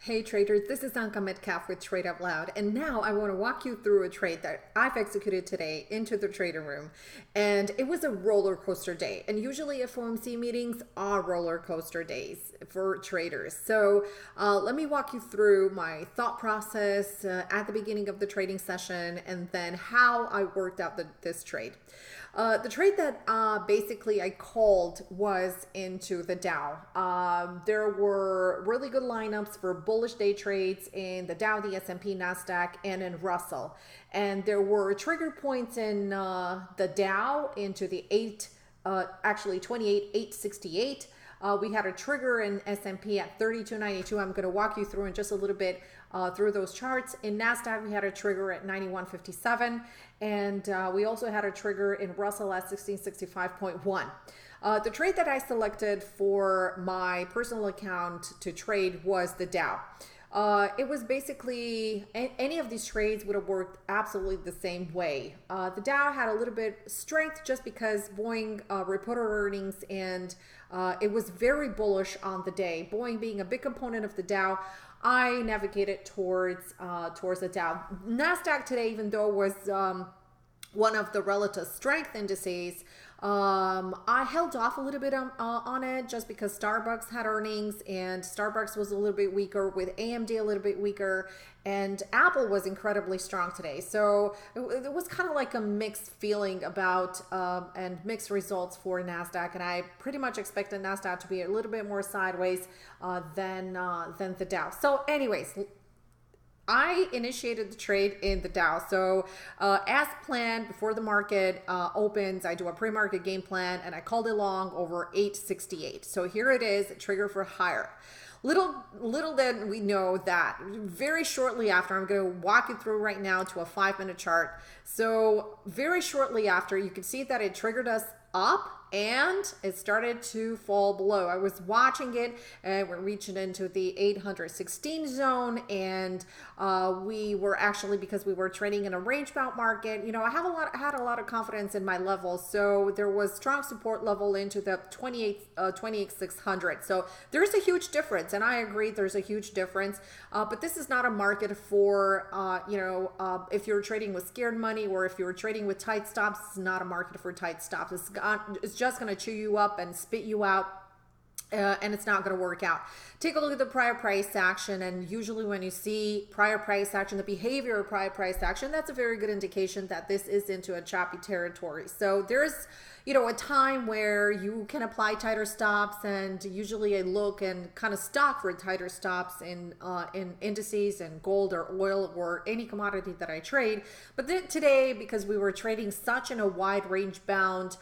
Hey traders, this is Anka Metcalf with Trade Out Loud, and now I want to walk you through a trade that I've executed today into the trading room, and it was a roller coaster day. And usually FOMC meetings are roller coaster days for traders. So let me walk you through my thought process at the beginning of the trading session, and then how I worked out this trade. The trade that basically I called was into the Dow. There were really good lineups for bullish day trades in the Dow, the S&P, NASDAQ, and in Russell. And there were trigger points in the Dow into the 28,868. We had a trigger in S&P at 32.92. I'm going to walk you through in just a little bit through those charts. In NASDAQ, we had a trigger at 91.57. And we also had a trigger in Russell at 1665.1. The trade that I selected for my personal account to trade was the Dow. It was basically any of these trades would have worked absolutely the same way. The Dow had a little bit strength just because Boeing reported earnings, and it was very bullish on the day. Boeing being a big component of the Dow, I navigated towards the Dow. NASDAQ today, even though it was one of the relative strength indices, I held off a little bit on it just because Starbucks had earnings, and Starbucks was a little bit weaker, with AMD a little bit weaker, and Apple was incredibly strong today. So it was kind of like a mixed feeling about and mixed results for NASDAQ, and I pretty much expected NASDAQ to be a little bit more sideways than the Dow. So anyways, I initiated the trade in the Dow. So as planned, before the market opens, I do a pre-market game plan, and I called it long over 868. So here it is, a trigger for higher. Little then we know that very shortly after, I'm going to walk you through right now to a 5-minute chart. So very shortly after, you can see that it triggered us up and it started to fall below. I was watching it, and we're reaching into the 816 zone, and we were actually, because we were trading in a range bound market, you know, I had a lot of confidence in my levels. So there was strong support level into the 28,600. So there's a huge difference, and I agree there's a huge difference. But this is not a market for if you're trading with scared money, or if you're trading with tight stops. It's not a market for tight stops. It's just going to chew you up and spit you out, and it's not going to work out. Take a look at the prior price action, and usually when you see prior price action, the behavior of prior price action, that's a very good indication that this is into a choppy territory. So there's a time where you can apply tighter stops, and usually I look and kind of stock for tighter stops in indices and gold or oil or any commodity that I trade. But then today, because we were trading such in a wide range bound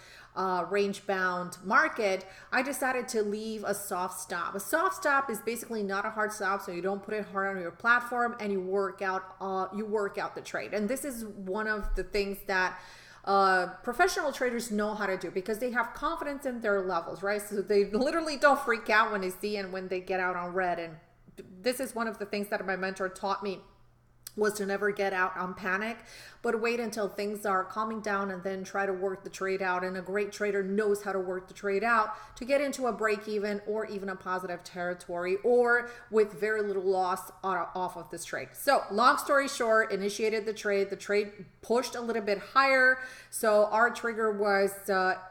market, I decided to leave a soft stop. A soft stop is basically not a hard stop, so you don't put it hard on your platform, and you work out the trade. And this is one of the things that professional traders know how to do, because they have confidence in their levels, right? So they literally don't freak out when they see and when they get out on red. And this is one of the things that my mentor taught me, was to never get out on panic, but wait until things are calming down and then try to work the trade out. And a great trader knows how to work the trade out to get into a break even or even a positive territory, or with very little loss off of this trade. So long story short, initiated the trade. The trade pushed a little bit higher. So our trigger was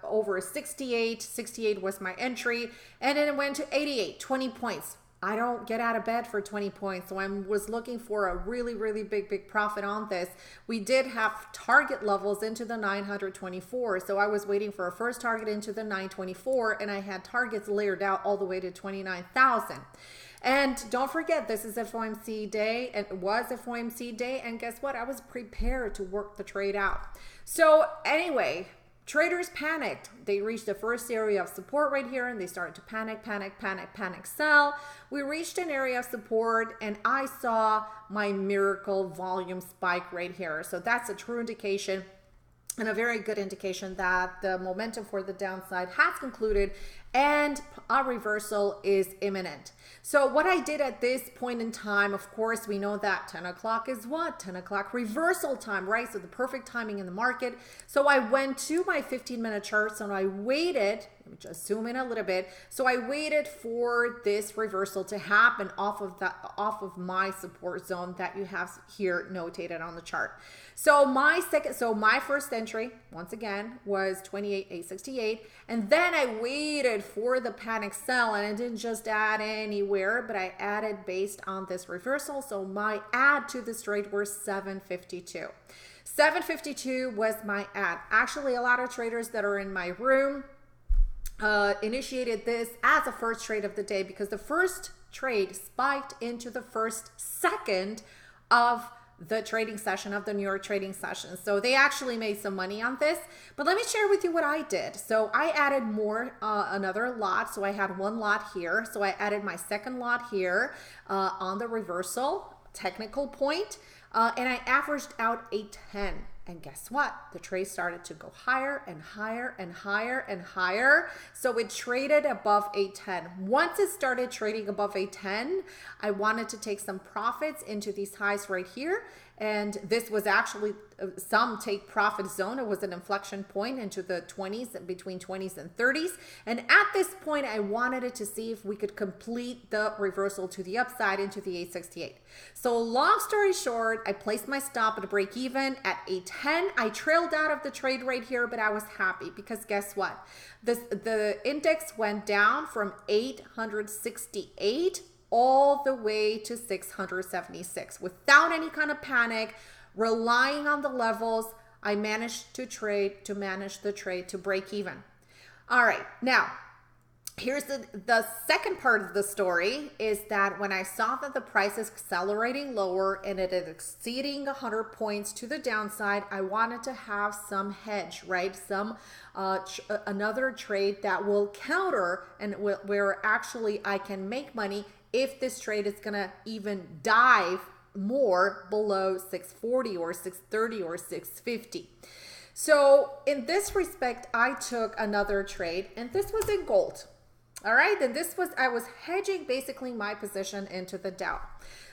over 68. 68 was my entry, and then it went to 88, 20 points. I don't get out of bed for 20 points. So I was looking for a really, really big profit on this. We did have target levels into the 924. So I was waiting for a first target into the 924, and I had targets layered out all the way to 29,000. And don't forget, this is FOMC day, and it was FOMC day. And guess what? I was prepared to work the trade out. So anyway, traders panicked. They reached the first area of support right here, and they started to panic, sell. We reached an area of support, and I saw my miracle volume spike right here. So that's a true indication, and a very good indication that the momentum for the downside has concluded, and a reversal is imminent. So what I did at this point in time, of course, we know that 10 o'clock is what? 10 o'clock reversal time, right? So the perfect timing in the market. So I went to my 15-minute charts and I waited. Let me just zoom in a little bit. So I waited for this reversal to happen off of my support zone that you have here notated on the chart. So my first entry, once again, was 28,868, and then I waited for the panic sell, and I didn't just add anywhere, but I added based on this reversal. So my add to this trade were 752. 752 was my add. Actually, a lot of traders that are in my room initiated this as a first trade of the day because the first trade spiked into the first second of the trading session, of the New York trading session. So they actually made some money on this, but let me share with you what I did. So I added more, another lot. So I had one lot here. So I added my second lot here on the reversal technical point, and I averaged out a 10. And guess what? The trade started to go higher and higher and higher and higher. So it traded above a 10. Once it started trading above a 10, I wanted to take some profits into these highs right here. And this was actually some take profit zone. It was an inflection point into the 20s, between 20s and 30s. And at this point, I wanted it to see if we could complete the reversal to the upside into the 868. So long story short, I placed my stop at a break even at 810. I trailed out of the trade right here, but I was happy because guess what? The index went down from 868 all the way to 676 without any kind of panic, relying on the levels. I managed to manage the trade to break even. All right, now here's the second part of the story is that when I saw that the price is accelerating lower and it is exceeding 100 points to the downside, I wanted to have some hedge, right? Some another trade that will counter and where actually I can make money if this trade is gonna even dive more below 640 or 630 or 650. So in this respect, I took another trade, and this was in gold. All right, and I was hedging basically my position into the Dow.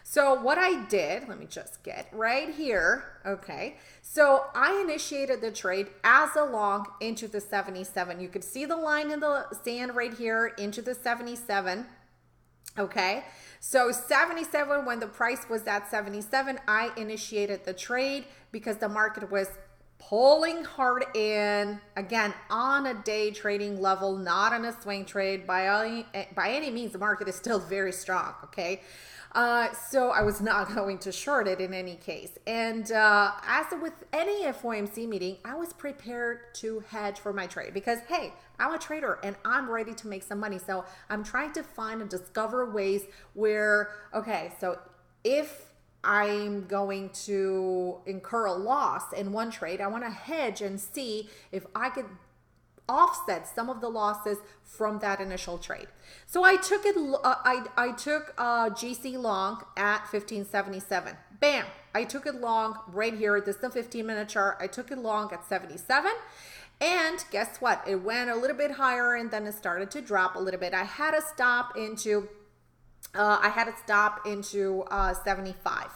So what I did, let me just get right here. Okay, so I initiated the trade as a long into the 77. You could see the line in the sand right here into the 77. Okay, so 77, when the price was at 77, I initiated the trade because the market was pulling hard in, again, on a day trading level, not on a swing trade. By any means, the market is still very strong, okay? So I was not going to short it in any case. And as with any FOMC meeting, I was prepared to hedge for my trade because, hey, I'm a trader and I'm ready to make some money. So I'm trying to find and discover ways where, okay, so if I'm going to incur a loss in one trade, I want to hedge and see if I could offset some of the losses from that initial trade. So I took it. I took GC long at 1577. Bam! I took it long right here. This is the 15-minute chart. I took it long at 77. And guess what? It went a little bit higher and then it started to drop a little bit. I had a stop into 75.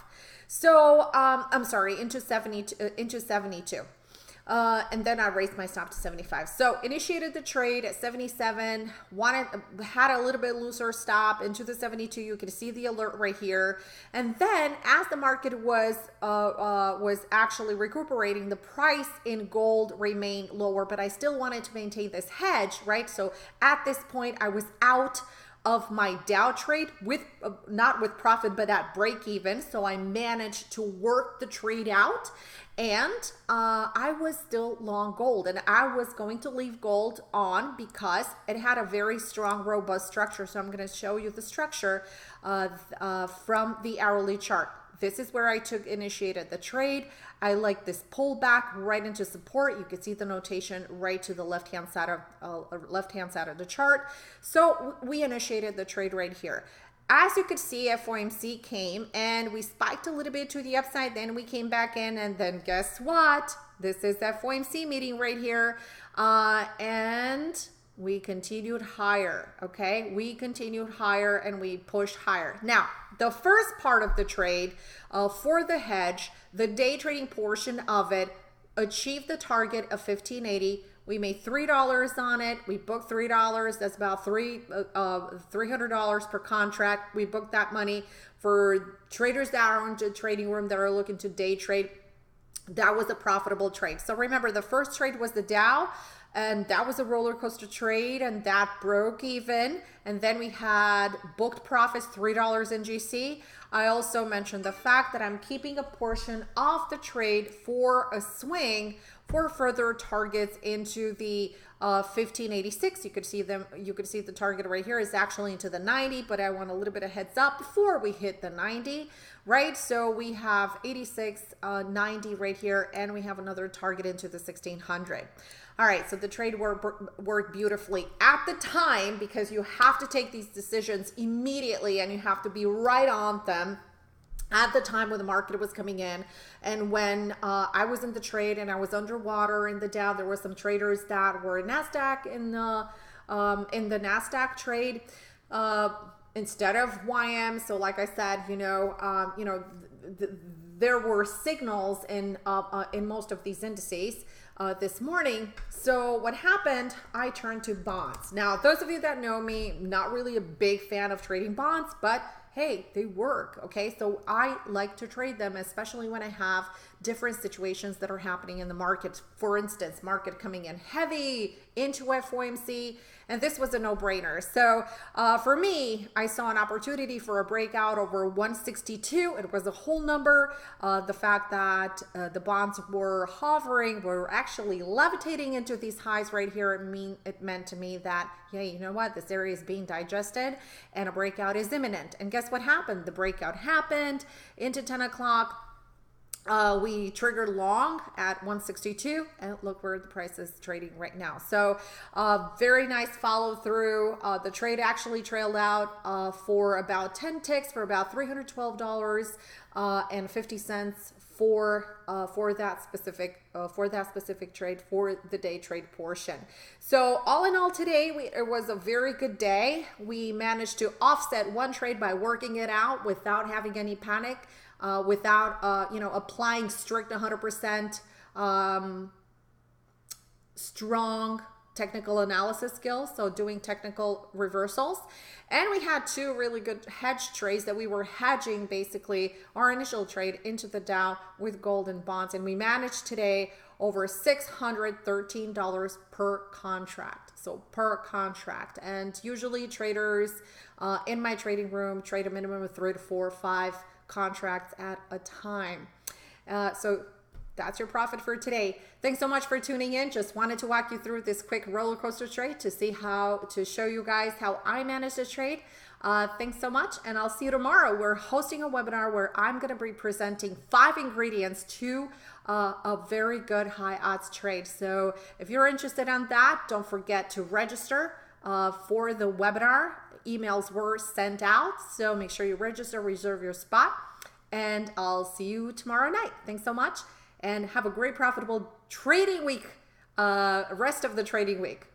So I'm sorry, into 72. And then I raised my stop to 75. So initiated the trade at 77, had a little bit looser stop into the 72. You can see the alert right here. And then as the market was actually recuperating, the price in gold remained lower, but I still wanted to maintain this hedge, right? So at this point, I was out of my Dow trade with not with profit, but at break even. So I managed to work the trade out, and I was still long gold, and I was going to leave gold on because it had a very strong, robust structure. So I'm going to show you the structure from the hourly chart. This is where I initiated the trade. I like this pullback right into support. You can see the notation right to the left-hand side of the chart. So we initiated the trade right here. As you could see, FOMC came and we spiked a little bit to the upside. Then we came back in, and then guess what? This is FOMC meeting right here, and we continued higher, okay? We continued higher and we pushed higher. Now, the first part of the trade for the hedge, the day trading portion of it, achieved the target of 1580. We made $3 on it. We booked $3. That's about $300 per contract. We booked that money for traders that are in the trading room that are looking to day trade. That was a profitable trade. So remember, the first trade was the Dow, and that was a roller coaster trade, and that broke even. And then we had booked profits, $3 in GC. I also mentioned the fact that I'm keeping a portion of the trade for a swing for further targets into the 1586. You could see them. You could see the target right here is actually into the 90, but I want a little bit of heads up before we hit the 90, right? So we have 86, 90 right here, and we have another target into the 1600. All right, so the trade worked beautifully at the time, because you have to take these decisions immediately and you have to be right on them at the time when the market was coming in. And when I was in the trade and I was underwater in the Dow, there were some traders that were in NASDAQ in the NASDAQ trade instead of YM. So like I said, there were signals in most of these indices this morning. So what happened, I turned to bonds. Now, those of you that know me, not really a big fan of trading bonds, but hey, they work, okay? So I like to trade them, especially when I have different situations that are happening in the market. For instance, market coming in heavy into FOMC, and this was a no-brainer. So for me, I saw an opportunity for a breakout over 162. It was a whole number. The fact that the bonds were hovering, were actually levitating into these highs right here, it meant to me that, yeah, you know what, this area is being digested and a breakout is imminent. And guess what happened? The breakout happened into 10 o'clock. We triggered long at 162, and look where the price is trading right now. So very nice follow through. The trade actually trailed out for about 10 ticks for about $312.50 for that specific trade, for the day trade portion. So all in all, today it was a very good day. We managed to offset one trade by working it out without having any panic. Without applying strict 100% strong technical analysis skills, so doing technical reversals. And we had two really good hedge trades that we were hedging basically our initial trade into the Dow with gold and bonds, and we managed today over $613 per contract. So per contract. And usually traders in my trading room trade a minimum of 3 to 4 or 5 contracts at a time. So that's your profit for today. Thanks so much for tuning in. Just wanted to walk you through this quick roller coaster trade to show you guys how I manage the trade. Thanks so much, and I'll see you tomorrow. We're hosting a webinar where I'm going to be presenting 5 ingredients to a very good high odds trade. So if you're interested in that, don't forget to register for the webinar. Emails were sent out, so make sure you register, reserve your spot, and I'll see you tomorrow night. Thanks so much, and have a great profitable trading week, rest of the trading week.